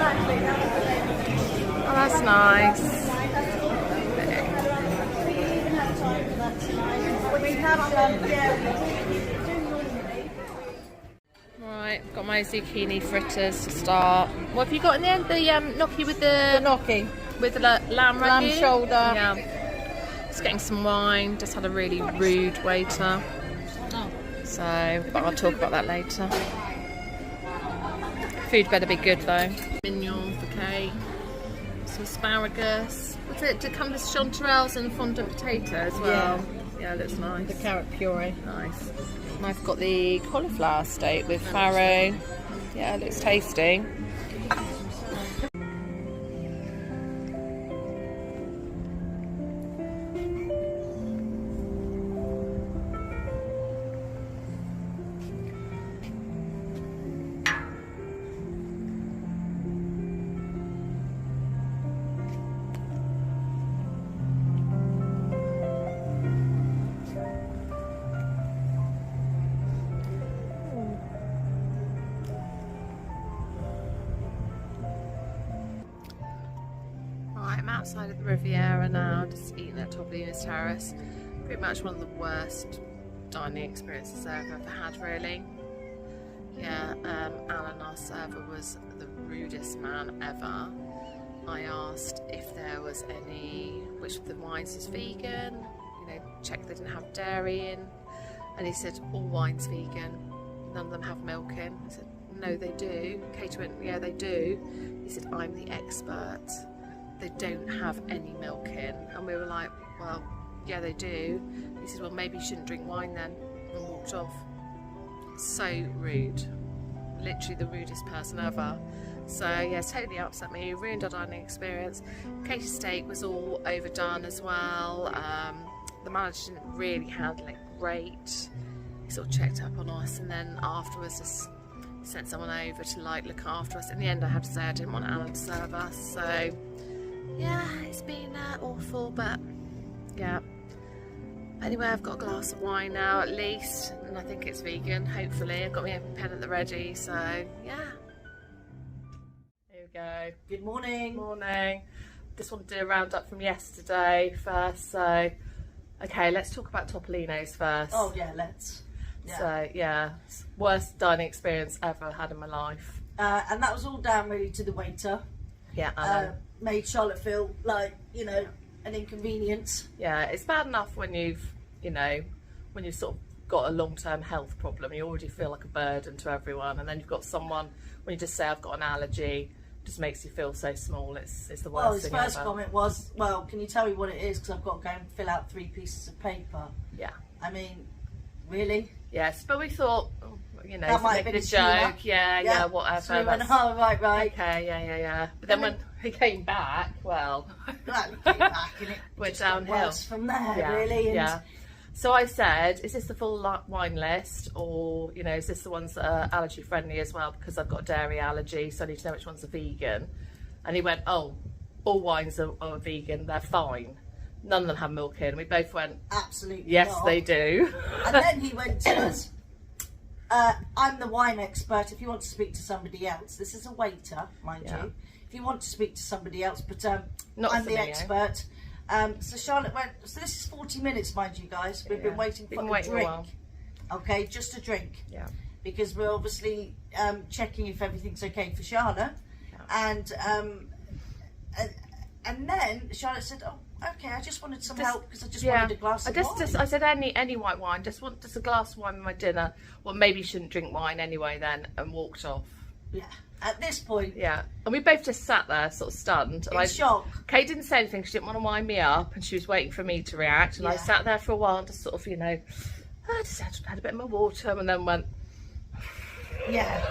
Oh, that's nice. Right, got my zucchini fritters to start. What have you got in the end? The gnocchi with the gnocchi with the lamb ragu? shoulder. Yeah. Just getting some wine. Just had a really rude waiter. Oh. So, but I'll talk about that later. Food better be good though. Mignon for Kate. Some asparagus. What's it? To come with chanterelles and fondant potato as well. Yeah, looks nice. The carrot puree. Nice. And I've got the cauliflower steak with farro. Yeah, it looks tasty. I'm outside of the Riviera now, just eating at Topolino's Terrace. Pretty much one of the worst dining experiences I've ever had, really. Yeah, Alan, our server, was the rudest man ever. I asked if there was which of the wines was vegan, check they didn't have dairy in, and he said all wine's vegan, none of them have milk in. I said no, they do. Kate went, yeah, they do. He said, I'm the expert. They don't have any milk in. And we were like, well, yeah, they do. He said, well, maybe you shouldn't drink wine then, and walked off. So rude. Literally the rudest person ever. So yeah, totally upset me, ruined our dining experience. Katie's steak was all overdone as well. The manager didn't really handle it great. He sort of checked up on us, and then afterwards just sent someone over to look after us. In the end, I have to say I didn't want Alan to serve us. So yeah, it's been awful, but yeah. Anyway, I've got a glass of wine now at least, and I think it's vegan, hopefully. I've got my pen at the ready, so yeah. Here we go. Good morning. Morning. Just want to do a roundup from yesterday first, so okay, let's talk about Topolino's first. Oh yeah, let's. Yeah. So yeah, worst dining experience ever had in my life. And that was all down really to the waiter. Yeah, Alan. Made Charlotte feel like, an inconvenience. Yeah, it's bad enough when you've sort of got a long-term health problem. You already feel like a burden to everyone, and then you've got someone, when you just say I've got an allergy, just makes you feel so small. It's the worst Well, his thing first ever. comment was, well, can you tell me what it is, because I've got to go and fill out 3 pieces of paper. Yeah. I mean, really? Yes, but we thought, that might have been a a joke. Yeah, whatever. So we went, oh, right. Okay, yeah. But then when he came back, well, Well, we came back and it went just got downhill worse from there, yeah, really. And yeah. So I said, is this the full wine list, or is this the ones that are allergy friendly as well? Because I've got a dairy allergy, so I need to know which ones are vegan. And he went, oh, all wines are vegan, they're fine. None of them have milk in. We both went, absolutely yes, not. they do. And then he went to us, I'm the wine expert. If you want to speak to somebody else, this is a waiter, mind you. If you want to speak to somebody else, but Not I'm for the me, expert. So Charlotte went, so this is 40 minutes, mind you guys. We've been waiting for a drink. Okay, just a drink. Yeah. Because we're obviously checking if everything's okay for Charlotte. Yeah. And then Charlotte said, oh, okay, I just wanted some help because I just wanted a glass of wine. I said any white wine, just a glass of wine with my dinner. Well, maybe you shouldn't drink wine anyway then, and walked off. Yeah, at this point. Yeah, and we both just sat there sort of stunned. In shock. Kate didn't say anything, she didn't want to wind me up, and she was waiting for me to react, and I sat there for a while and just sort of, I just had a bit of my water and then went... Yeah.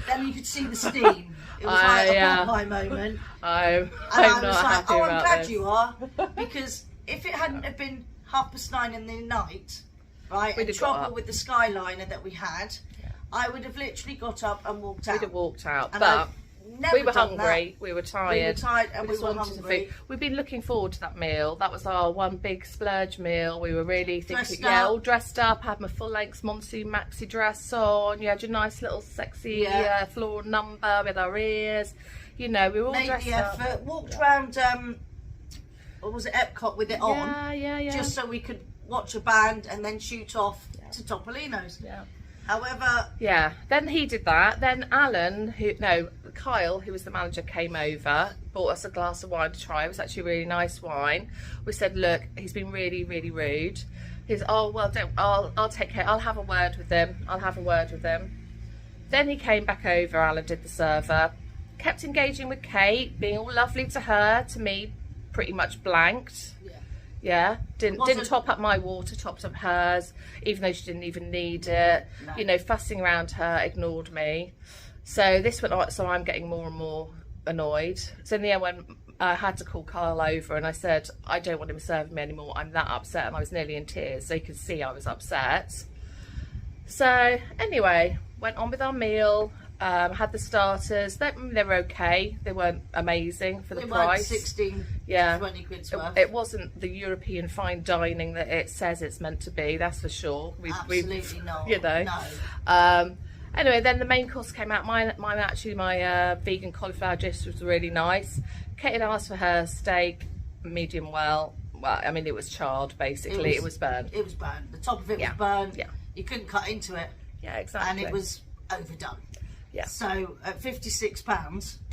Then you could see the steam. It was like a Popeye moment. I'm not happy I'm about glad this. you are, because if it hadn't have been 9:30 in the night, right, and trouble with the Skyliner that we had, I would have literally got up and walked out. We'd have walked out, and but never We were done hungry. that. We were tired. We were tired and we just were wanted some hungry. food. We've been looking forward to that meal. That was our one big splurge meal. We were really thinking, Dressed yeah, up. all dressed up. I had my full-length monsoon maxi dress on. You had your nice little sexy floral number with our ears. You know, we were all Made dressed the up. effort. Walked around. What was it? Epcot with it on. Yeah. Just so we could watch a band and then shoot off to Topolino's. Yeah. However, Yeah, then he did that. Then Kyle, who was the manager, came over, bought us a glass of wine to try. It was actually a really nice wine. We said, look, he's been really, really rude. He's, oh, well, I'll take care. I'll have a word with him. Then he came back over, Alan did the server, kept engaging with Kate, being all lovely to her, to me, pretty much blanked. Yeah, didn't top up my water, topped up hers, even though she didn't even need it. No. You know, fussing around her, ignored me. So this went on, so I'm getting more and more annoyed. So in the end, when I had to call Kyle over and I said, I don't want him serving me anymore, I'm that upset, and I was nearly in tears, so you could see I was upset. So anyway, went on with our meal. Had the starters. They were okay. They weren't amazing for the price. 16, Yeah, 20 quid's worth. it wasn't the European fine dining that it says it's meant to be. That's for sure. Absolutely not. You know. No. Anyway, then the main course came out. My vegan cauliflower dish was really nice. Kate had asked for her steak, medium well. Well, I mean, it was charred basically. It was burnt. It was burnt. The top of it was burnt. Yeah. You couldn't cut into it. Yeah, exactly. And it was overdone. Yeah. So at $56,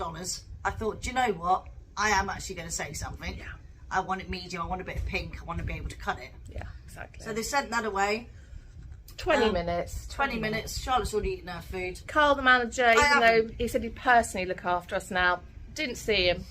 I thought, do you know what? I am actually going to say something. Yeah. I want it medium. I want a bit of pink. I want to be able to cut it. Yeah, exactly. So they sent that away. 20 minutes. 20 minutes. Charlotte's already eaten her food. Carl, the manager, even though he said he'd personally look after us now, didn't see him.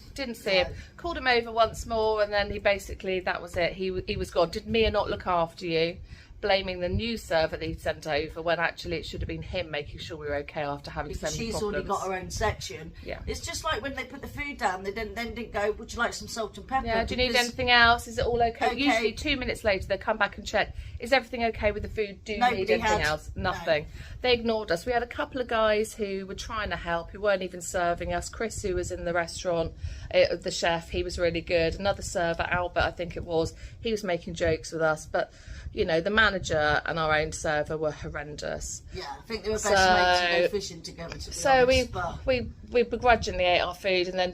Called him over once more, and then he basically, that was it. He was gone. Did Mia not look after you? Blaming the new server that he'd sent over, when actually it should have been him making sure we were okay after having so Because many she's problems. already got her own section. Yeah. It's just like when they put the food down, they didn't go, would you like some salt and pepper? Yeah, do you need anything else? Is it all okay? Okay. Usually 2 minutes later they come back and check, is everything okay with the food? Do you Nobody need anything had. else? Nothing. No. They ignored us. We had a couple of guys who were trying to help, who weren't even serving us. Chris, who was in the restaurant, the chef, he was really good. Another server, Albert, I think it was, he was making jokes with us, but you know, the manager and our own server were horrendous. Yeah, I think they were best mates to go fishing together, to be honest. We begrudgingly ate our food and then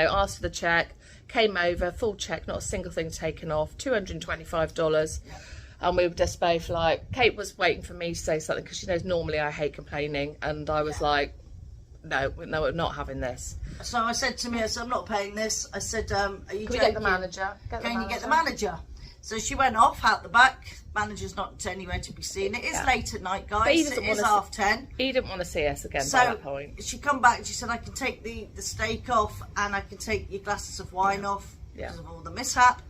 asked for the check, came over, full check, not a single thing taken off, $225. Yeah. And we were just both like, Kate was waiting for me to say something because she knows normally I hate complaining, and I was like, no, we're not having this. So I said to me, I'm not paying this. I said, are you Can we joking? get the manager? Can you get the manager? So she went off out the back. Manager's not anywhere to be seen. It is late at night, guys. But he It doesn't is wanna 10:30. He didn't want to see us again So by that point. she come back and she said, I can take the steak off and I can take your glasses of wine off because of all the mishap. I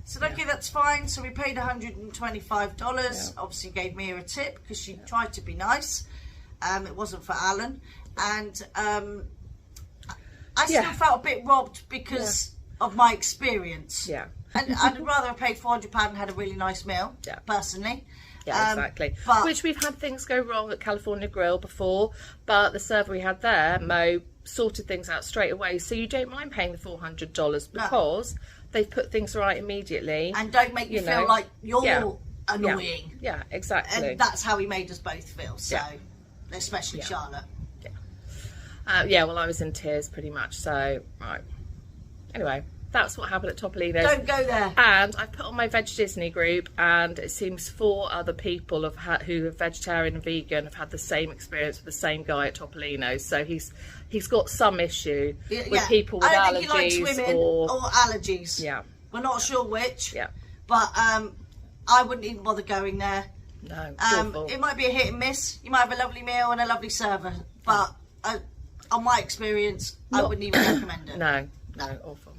said, okay, that's fine. So we paid $125. Obviously gave Mia a tip because she tried to be nice. It wasn't for Alan. And I still felt a bit robbed because of my experience. Yeah. And I'd rather have paid £400 and had a really nice meal, personally. Yeah, exactly. Which we've had things go wrong at California Grill before, but the server we had there, Mo, sorted things out straight away. So you don't mind paying the $400 because they've put things right immediately. And don't make you feel like you're annoying. Yeah, exactly. And that's how he made us both feel. So, especially Charlotte. Well, I was in tears pretty much. So, right. Anyway, that's what happened at Topolino's. Don't go there. And I put on my Veg Disney group, and it seems 4 other people who are vegetarian and vegan have had the same experience with the same guy at Topolino's. So he's got some issue with people with I don't allergies think he likes women or allergies. Yeah. We're not sure which. Yeah. But I wouldn't even bother going there. No. It might be a hit and miss. You might have a lovely meal and a lovely server, but on my experience, I wouldn't even recommend it. No, awful.